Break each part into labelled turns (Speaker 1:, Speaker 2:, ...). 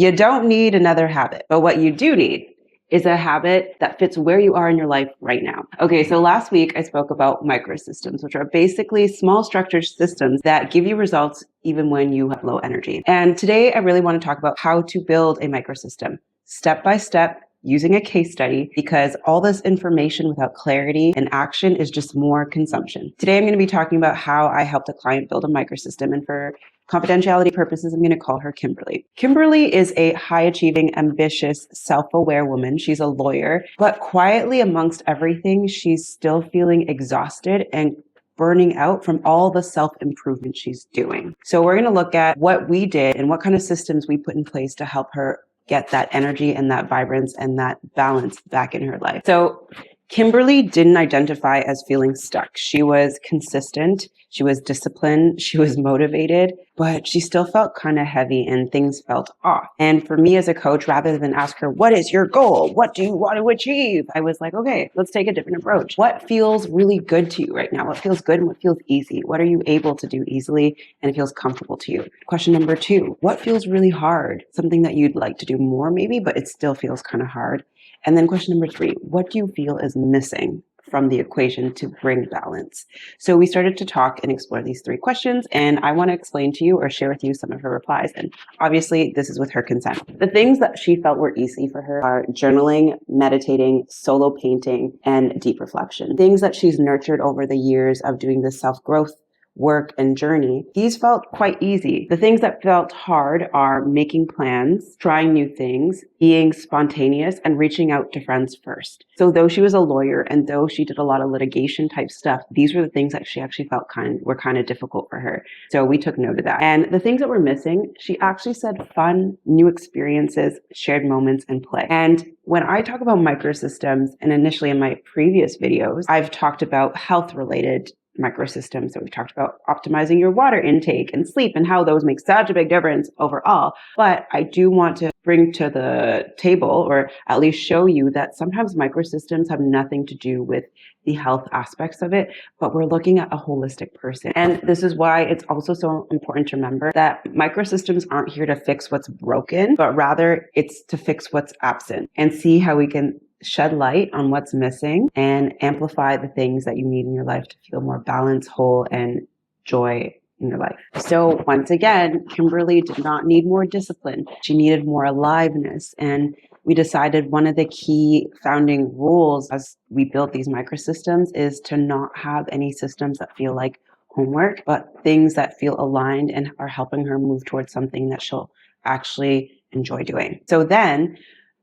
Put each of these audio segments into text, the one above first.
Speaker 1: You don't need another habit, but what you do need is a habit that fits where you are in your life right now. Okay, so last week I spoke about microsystems, which are basically small structured systems that give you results even when you have low energy. And today I really want to talk about how to build a microsystem step by step using a case study, because all this information without clarity and action is just more consumption. Today I'm going to be talking about how I helped a client build a microsystem, and for confidentiality purposes, I'm going to call her Kimberly. Kimberly is a high-achieving, ambitious, self-aware woman. She's a lawyer, but quietly amongst everything, she's still feeling exhausted and burning out from all the self-improvement she's doing. So we're going to look at what we did and what kind of systems we put in place to help her get that energy and that vibrance and that balance back in her life. So Kimberly didn't identify as feeling stuck. She was consistent, she was disciplined, she was motivated, but she still felt kind of heavy and things felt off. And for me as a coach, rather than ask her, what is your goal? What do you want to achieve? I was like, okay, let's take a different approach. What feels really good to you right now? What feels good and what feels easy? What are you able to do easily and it feels comfortable to you? Question number 2, what feels really hard? Something that you'd like to do more maybe, but it still feels kind of hard. And then question number 3, what do you feel is missing from the equation to bring balance? So we started to talk and explore these 3 questions, and I want to explain to you or share with you some of her replies. And obviously this is with her consent. The things that she felt were easy for her are journaling, meditating, solo painting, and deep reflection. Things that she's nurtured over the years of doing this self-growth work and journey, these felt quite easy. The things that felt hard are making plans, trying new things, being spontaneous, and reaching out to friends first. So though she was a lawyer and though she did a lot of litigation type stuff, these were the things that she actually felt were kind of difficult for her. So we took note of that. And the things that were missing, she actually said fun, new experiences, shared moments, and play. And when I talk about microsystems, and initially in my previous videos, I've talked about health-related microsystems. So we've talked about optimizing your water intake and sleep and how those make such a big difference overall. But I do want to bring to the table, or at least show you, that sometimes microsystems have nothing to do with the health aspects of it, but we're looking at a holistic person. And this is why it's also so important to remember that microsystems aren't here to fix what's broken, but rather it's to fix what's absent and see how we can shed light on what's missing and amplify the things that you need in your life to feel more balanced, whole, and joy in your life. So once again, Kimberly did not need more discipline. She needed more aliveness. And we decided one of the key founding rules as we built these microsystems is to not have any systems that feel like homework, but things that feel aligned and are helping her move towards something that she'll actually enjoy doing. So then,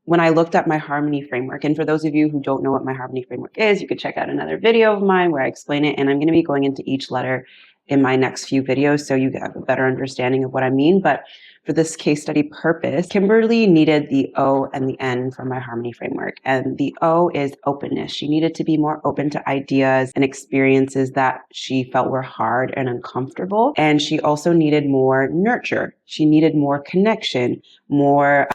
Speaker 1: when I looked at my Harmony framework, and for those of you who don't know what my Harmony framework is, you could check out another video of mine where I explain it, and I'm going to be going into each letter in my next few videos so you have a better understanding of what I mean. But for this case study purpose, Kimberly needed the O and the N from my Harmony framework. And the O is openness. She needed to be more open to ideas and experiences that she felt were hard and uncomfortable. And she also needed more nurture. She needed more connection, more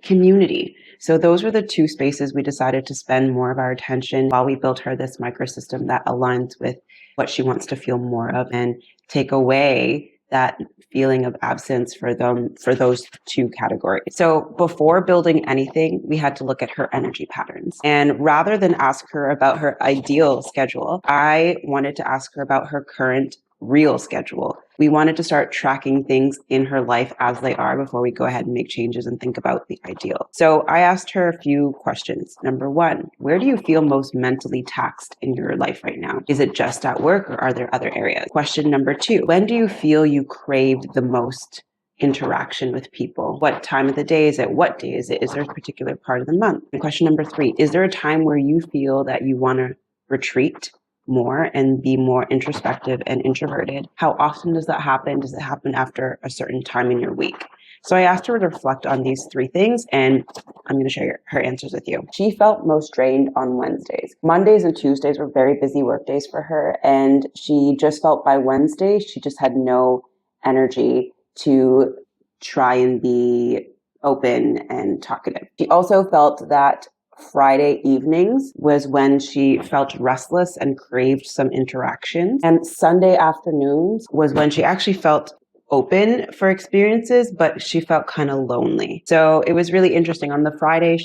Speaker 1: community. So those were the 2 spaces we decided to spend more of our attention while we built her this microsystem that aligns with what she wants to feel more of and take away that feeling of absence for those 2 categories. So before building anything, we had to look at her energy patterns. And rather than ask her about her ideal schedule, I wanted to ask her about her current real schedule. We wanted to start tracking things in her life as they are before we go ahead and make changes and think about the ideal. So I asked her a few questions. Number 1, where do you feel most mentally taxed in your life right now? Is it just at work or are there other areas? Question number 2, when do you feel you craved the most interaction with people? What time of the day is it? What day is it? Is there a particular part of the month? And question number 3, is there a time where you feel that you want to retreat more and be more introspective and introverted? How often does that happen? Does it happen after a certain time in your week? So I asked her to reflect on these 3 things, and I'm going to share her answers with you. She felt most drained on Wednesdays. Mondays and Tuesdays were very busy work days for her, and she just felt by Wednesday she just had no energy to try and be open and talkative. She also felt that Friday evenings was when she felt restless and craved some interaction. And Sunday afternoons was when she actually felt open for experiences, but she felt kind of lonely. So it was really interesting. On the Friday,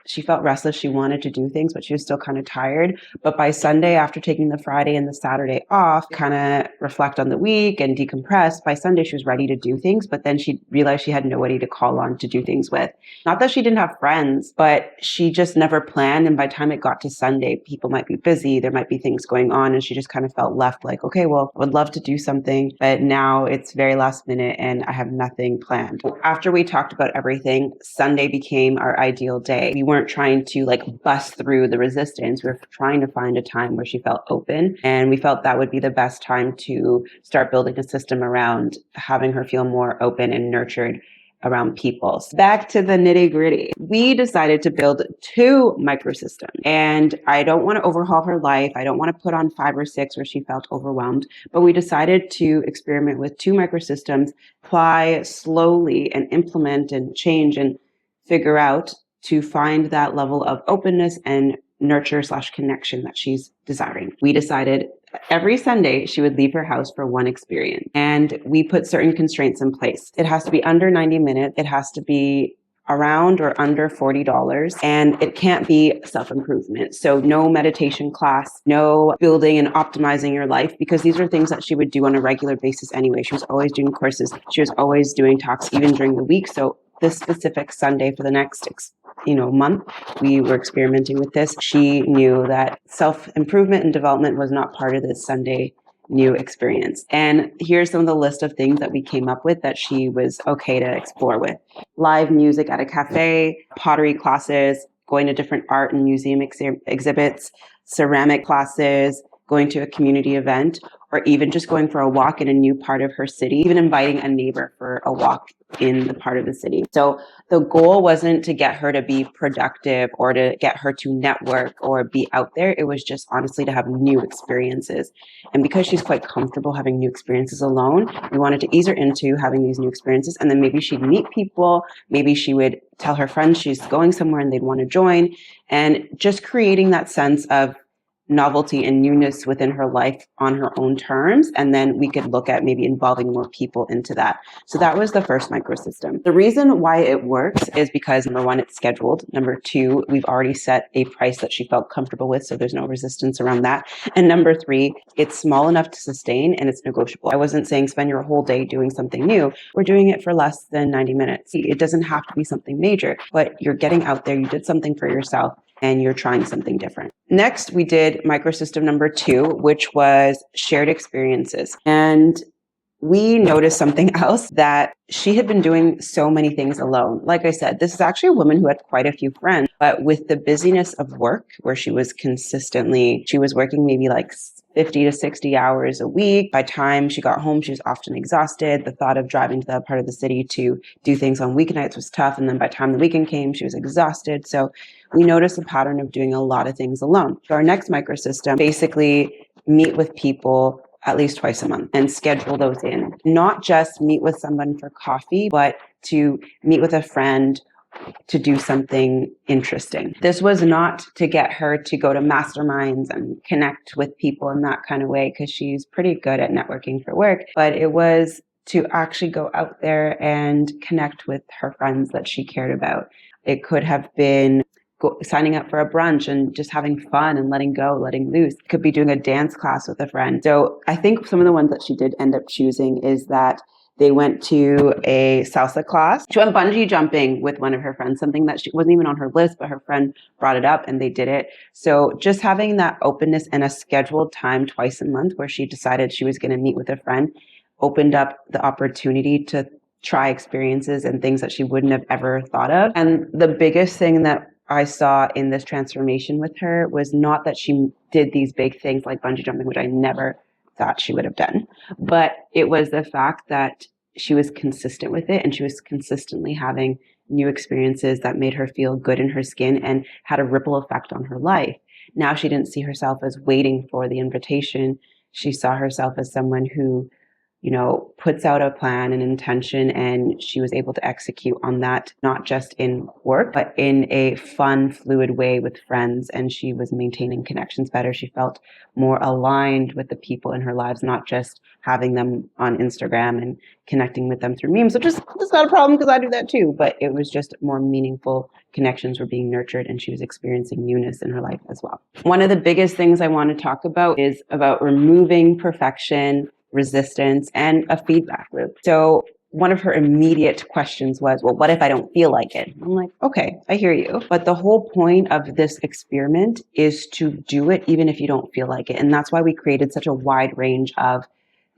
Speaker 1: she felt restless. She wanted to do things, but she was still kind of tired. But by Sunday, after taking the Friday and the Saturday off, kind of reflect on the week and decompress, by Sunday, she was ready to do things. But then she realized she had nobody to call on to do things with. Not that she didn't have friends, but she just never planned. And by the time it got to Sunday, people might be busy. There might be things going on. And she just kind of felt left like, okay, well, I would love to do something, but now it's very last minute and I have nothing planned. After we talked about everything, Sunday became our ideal day. We weren't trying to like bust through the resistance. We were trying to find a time where she felt open, and we felt that would be the best time to start building a system around having her feel more open and nurtured around people. So back to the nitty gritty. We decided to build 2 microsystems, and I don't want to overhaul her life. I don't want to put on 5 or 6 where she felt overwhelmed, but we decided to experiment with 2 microsystems, apply slowly and implement and change and figure out to find that level of openness and nurture/connection that she's desiring. We decided every Sunday she would leave her house for one experience, and we put certain constraints in place. It has to be under 90 minutes. It has to be around or under $40, and it can't be self-improvement. So no meditation class, no building and optimizing your life, because these are things that she would do on a regular basis anyway. She was always doing courses. She was always doing talks, even during the week. So this specific Sunday for the next month, we were experimenting with this. She knew that self-improvement and development was not part of this Sunday new experience. And here's some of the list of things that we came up with that she was okay to explore with. Live music at a cafe, pottery classes, going to different art and museum exhibits, ceramic classes, going to a community event, or even just going for a walk in a new part of her city, even inviting a neighbor for a walk in the part of the city. So the goal wasn't to get her to be productive or to get her to network or be out there. It was just honestly to have new experiences. And because she's quite comfortable having new experiences alone, we wanted to ease her into having these new experiences. And then maybe she'd meet people. Maybe she would tell her friends she's going somewhere and they'd want to join. And just creating that sense of novelty and newness within her life on her own terms. And then we could look at maybe involving more people into that. So that was the first microsystem. The reason why it works is because number 1, it's scheduled. Number 2, we've already set a price that she felt comfortable with, so there's no resistance around that. And number 3, it's small enough to sustain and it's negotiable. I wasn't saying spend your whole day doing something new. We're doing it for less than 90 minutes. It doesn't have to be something major, but you're getting out there, you did something for yourself, and you're trying something different. Next, we did microsystem number 2, which was shared experiences. And we noticed something else, that she had been doing so many things alone. Like I said, this is actually a woman who had quite a few friends, but with the busyness of work, where she was working maybe like 50 to 60 hours a week. By the time she got home, she was often exhausted. The thought of driving to that part of the city to do things on weeknights was tough. And then by the time the weekend came, she was exhausted. So we noticed a pattern of doing a lot of things alone. So our next microsystem, basically meet with people at least twice a month and schedule those in. Not just meet with someone for coffee, but to meet with a friend to do something interesting. This was not to get her to go to masterminds and connect with people in that kind of way, because she's pretty good at networking for work, but it was to actually go out there and connect with her friends that she cared about. It could have been signing up for a brunch and just having fun and letting go, letting loose. It could be doing a dance class with a friend. So I think some of the ones that she did end up choosing is that they went to a salsa class. She went bungee jumping with one of her friends, something that she wasn't even on her list, but her friend brought it up and they did it. So just having that openness and a scheduled time twice a month where she decided she was going to meet with a friend opened up the opportunity to try experiences and things that she wouldn't have ever thought of. And the biggest thing that I saw in this transformation with her was not that she did these big things like bungee jumping, which I never thought she would have done, but it was the fact that she was consistent with it and she was consistently having new experiences that made her feel good in her skin and had a ripple effect on her life. Now she didn't see herself as waiting for the invitation. She saw herself as someone who puts out a plan and intention, and she was able to execute on that, not just in work, but in a fun, fluid way with friends. And she was maintaining connections better. She felt more aligned with the people in her lives, not just having them on Instagram and connecting with them through memes, which is not a problem because I do that too. But it was just more meaningful connections were being nurtured, and she was experiencing newness in her life as well. One of the biggest things I want to talk about is about removing perfection, resistance, and a feedback loop. So one of her immediate questions was, well, what if I don't feel like it? I'm like, okay, I hear you. But the whole point of this experiment is to do it even if you don't feel like it. And that's why we created such a wide range of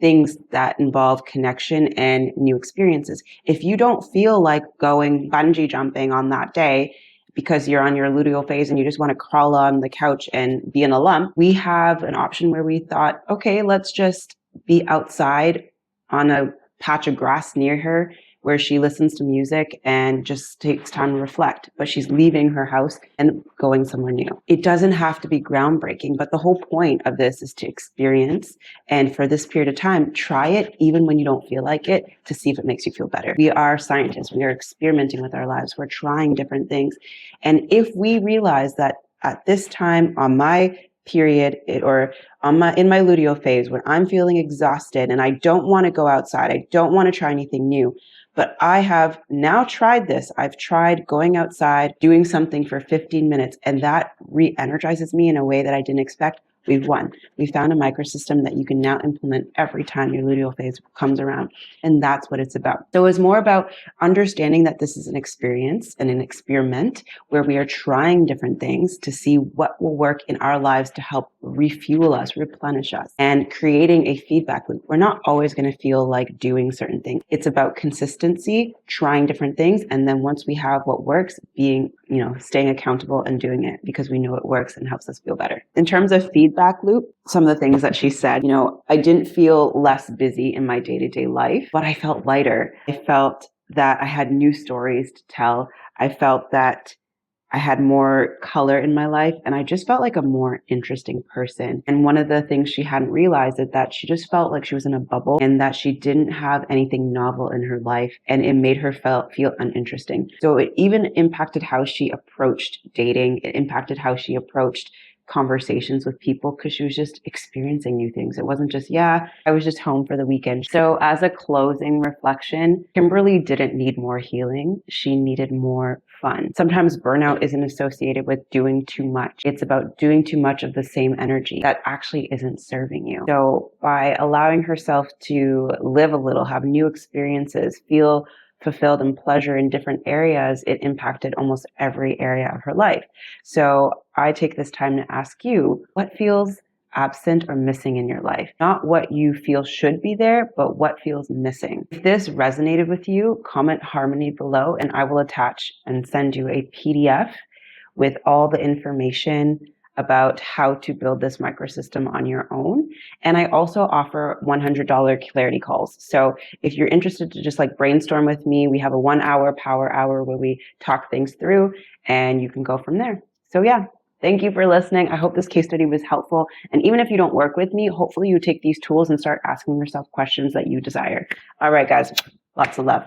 Speaker 1: things that involve connection and new experiences. If you don't feel like going bungee jumping on that day, because you're on your luteal phase and you just want to crawl on the couch and be in a lump, we have an option where we thought, okay, let's just be outside on a patch of grass near her where she listens to music and just takes time to reflect. But she's leaving her house and going somewhere new. It doesn't have to be groundbreaking, but the whole point of this is to experience. And for this period of time, try it even when you don't feel like it, to see if it makes you feel better. We are scientists. We are experimenting with our lives. We're trying different things. And if we realize that at this time on my period or in my luteal phase, when I'm feeling exhausted and I don't want to go outside, I don't want to try anything new, but I have now tried this. I've tried going outside, doing something for 15 minutes, and that re-energizes me in a way that I didn't expect. We've won. We found a microsystem that you can now implement every time your luteal phase comes around. And that's what it's about. So it's more about understanding that this is an experience and an experiment where we are trying different things to see what will work in our lives to help refuel us, replenish us, and creating a feedback loop. We're not always going to feel like doing certain things. It's about consistency, trying different things. And then once we have what works, staying accountable and doing it because we know it works and helps us feel better. In terms of feedback loop, some of the things that she said, I didn't feel less busy in my day-to-day life, but I felt lighter. I felt that I had new stories to tell. I felt that I had more color in my life, and I just felt like a more interesting person. And one of the things she hadn't realized is that she just felt like she was in a bubble and that she didn't have anything novel in her life, and it made her feel uninteresting. So it even impacted how she approached dating. It impacted how she approached conversations with people because she was just experiencing new things. It wasn't just, I was just home for the weekend. So as a closing reflection, Kimberly didn't need more healing. She needed more fun. Sometimes burnout isn't associated with doing too much. It's about doing too much of the same energy that actually isn't serving you. So by allowing herself to live a little, have new experiences, feel fulfilled and pleasure in different areas, it impacted almost every area of her life. So I take this time to ask you, what feels absent or missing in your life? Not what you feel should be there, but what feels missing. If this resonated with you, comment harmony below and I will attach and send you a PDF with all the information about how to build this microsystem on your own. And I also offer $100 clarity calls. So if you're interested to just brainstorm with me, we have a 1-hour power hour where we talk things through and you can go from there. So thank you for listening. I hope this case study was helpful. And even if you don't work with me, hopefully you take these tools and start asking yourself questions that you desire. All right, guys, lots of love.